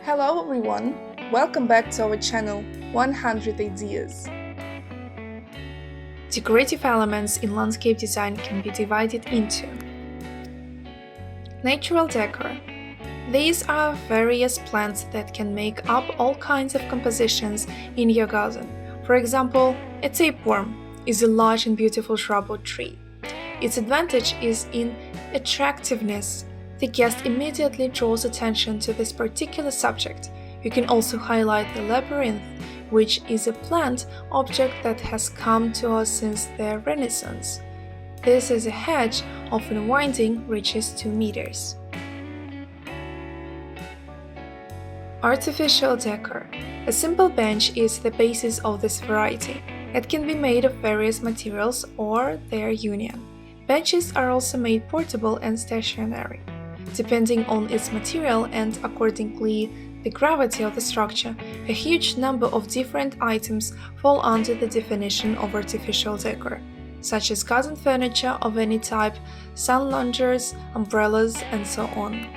Hello everyone, welcome back to our channel 100 Ideas. Decorative elements in landscape design can be divided into natural decor. These are various plants that can make up all kinds of compositions in your garden. For example, a tapeworm is a large and beautiful shrub or tree. Its advantage is in attractiveness. The guest immediately draws attention to this particular subject. You can also highlight the labyrinth, which is a plant object that has come to us since the Renaissance. This is a hedge, often winding, reaches 2 meters. Artificial decor. A simple bench is the basis of this variety. It can be made of various materials or their union. Benches are also made portable and stationary. Depending on its material and accordingly the gravity of the structure, a huge number of different items fall under the definition of artificial decor, such as garden furniture of any type, sun loungers, umbrellas, and so on.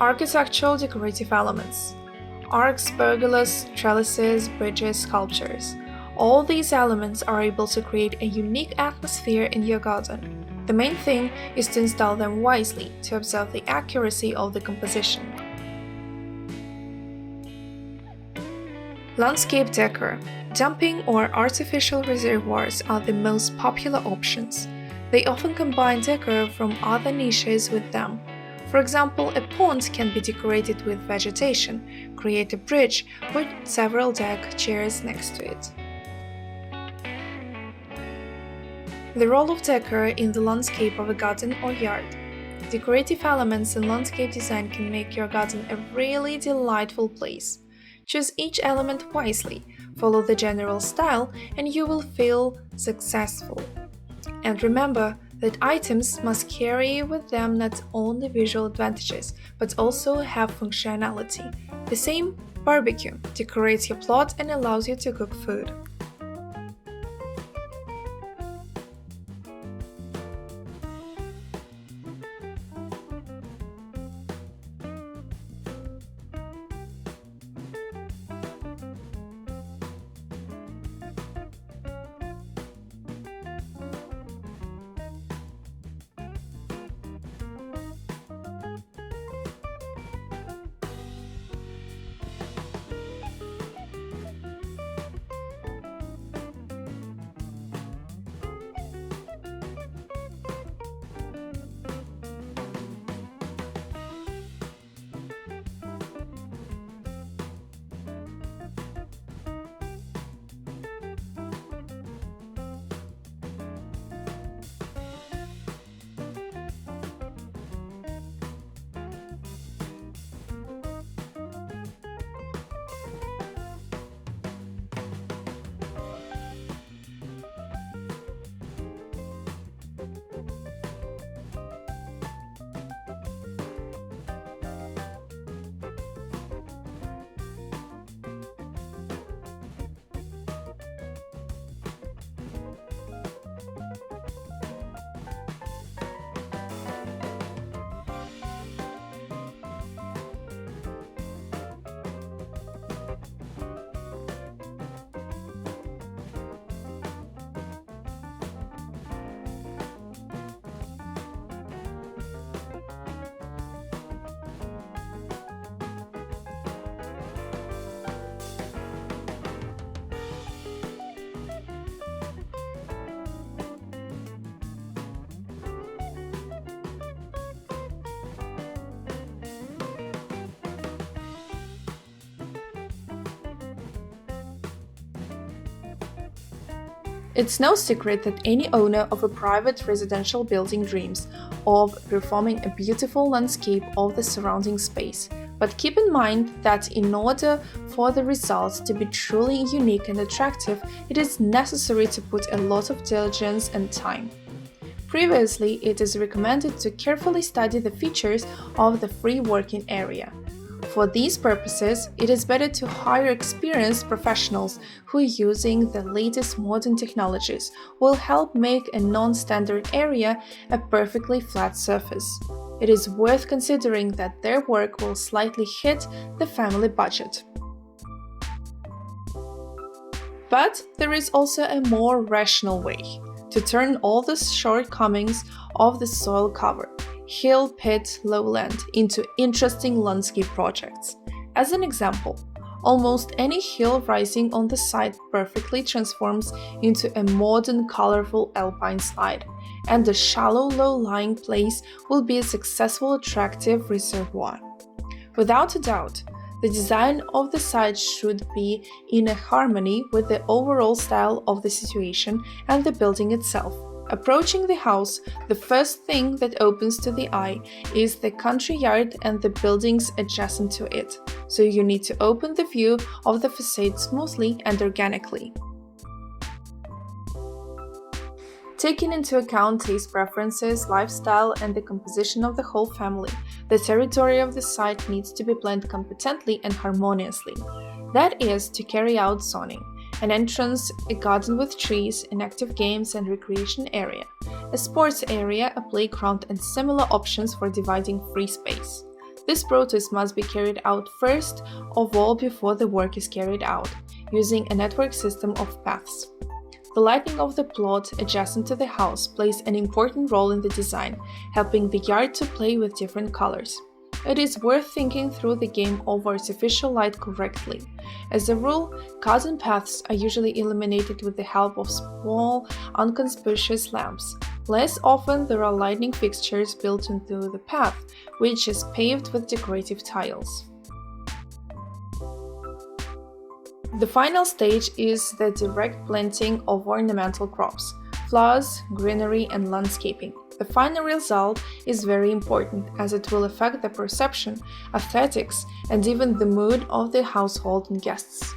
Architectural decorative elements. Arcs, pergolas, trellises, bridges, sculptures. All these elements are able to create a unique atmosphere in your garden. The main thing is to install them wisely to observe the accuracy of the composition. Landscape decor. Dumping or artificial reservoirs are the most popular options. They often combine decor from other niches with them. For example, a pond can be decorated with vegetation. Create a bridge, put several deck chairs next to it. The role of decor in the landscape of a garden or yard. Decorative elements in landscape design can make your garden a really delightful place. Choose each element wisely, follow the general style, and you will feel successful. And remember that items must carry with them not only visual advantages, but also have functionality. The same barbecue decorates your plot and allows you to cook food. It's no secret that any owner of a private residential building dreams of performing a beautiful landscape of the surrounding space. But keep in mind that in order for the results to be truly unique and attractive, it is necessary to put a lot of diligence and time. Previously, it is recommended to carefully study the features of the free working area. For these purposes, it is better to hire experienced professionals who, using the latest modern technologies, will help make a non-standard area a perfectly flat surface. It is worth considering that their work will slightly hit the family budget. But there is also a more rational way to turn all the shortcomings of the soil cover, hill, pit, lowland into interesting landscape projects. As an example, almost any hill rising on the site perfectly transforms into a modern, colorful alpine slide, and the shallow, low-lying place will be a successful, attractive reservoir. Without a doubt, the design of the site should be in harmony with the overall style of the situation and the building itself. Approaching the house, the first thing that opens to the eye is the country yard and the buildings adjacent to it, so you need to open the view of the facade smoothly and organically. Taking into account taste preferences, lifestyle, and the composition of the whole family, the territory of the site needs to be planned competently and harmoniously. That is, to carry out zoning, an entrance, a garden with trees, an active games and recreation area, a sports area, a playground, and similar options for dividing free space. This process must be carried out first of all before the work is carried out, using a network system of paths. The lighting of the plot adjacent to the house plays an important role in the design, helping the yard to play with different colors. It is worth thinking through the game of artificial light correctly. As a rule, garden paths are usually illuminated with the help of small, inconspicuous lamps. Less often, there are lighting fixtures built into the path, which is paved with decorative tiles. The final stage is the direct planting of ornamental crops, flowers, greenery, and landscaping. The final result is very important as it will affect the perception, aesthetics, and even the mood of the household and guests.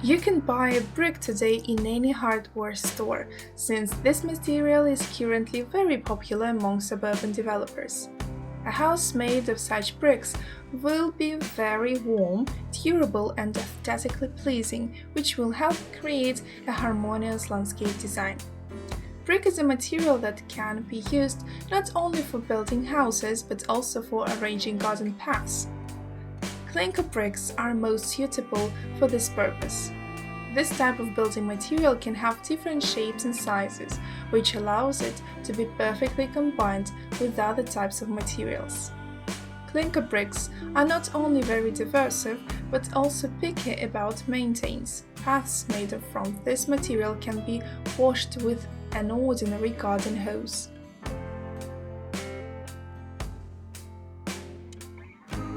You can buy a brick today in any hardware store, since this material is currently very popular among suburban developers. A house made of such bricks will be very warm, durable, and aesthetically pleasing, which will help create a harmonious landscape design. Brick is a material that can be used not only for building houses but also for arranging garden paths. Clinker bricks are most suitable for this purpose. This type of building material can have different shapes and sizes, which allows it to be perfectly combined with other types of materials. Clinker bricks are not only very diversive, but also picky about maintenance. Paths made from this material can be washed with an ordinary garden hose.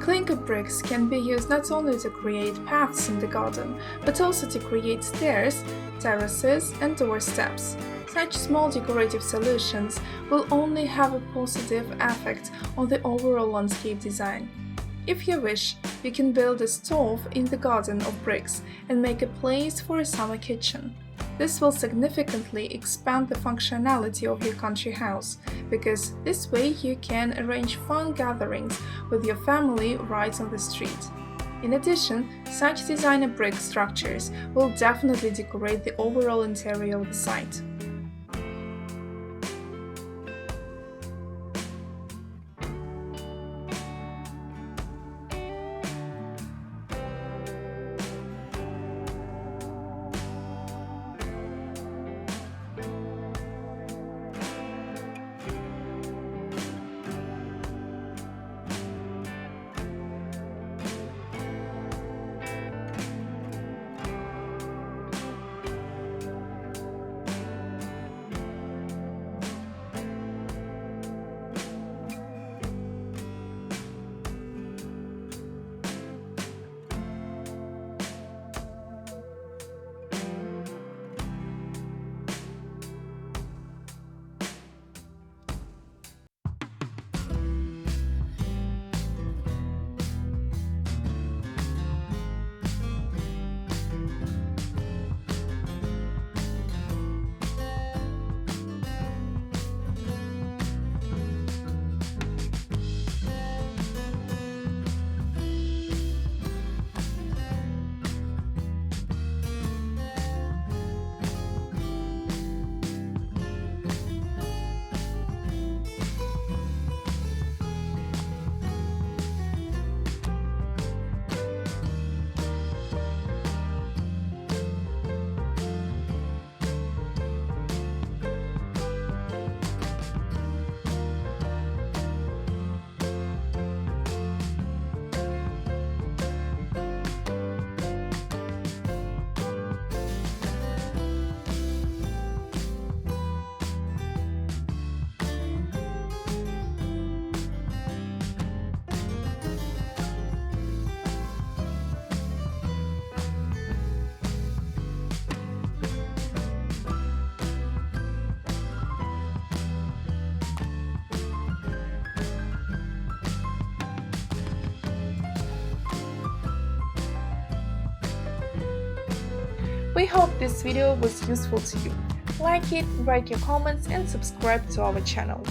Clinker bricks can be used not only to create paths in the garden, but also to create stairs, terraces, and doorsteps. Such small decorative solutions will only have a positive effect on the overall landscape design. If you wish, you can build a stove in the garden of bricks and make a place for a summer kitchen. This will significantly expand the functionality of your country house, because this way you can arrange fun gatherings with your family right on the street. In addition, such designer brick structures will definitely decorate the overall interior of the site. We hope this video was useful to you. Like it, write your comments and subscribe to our channel.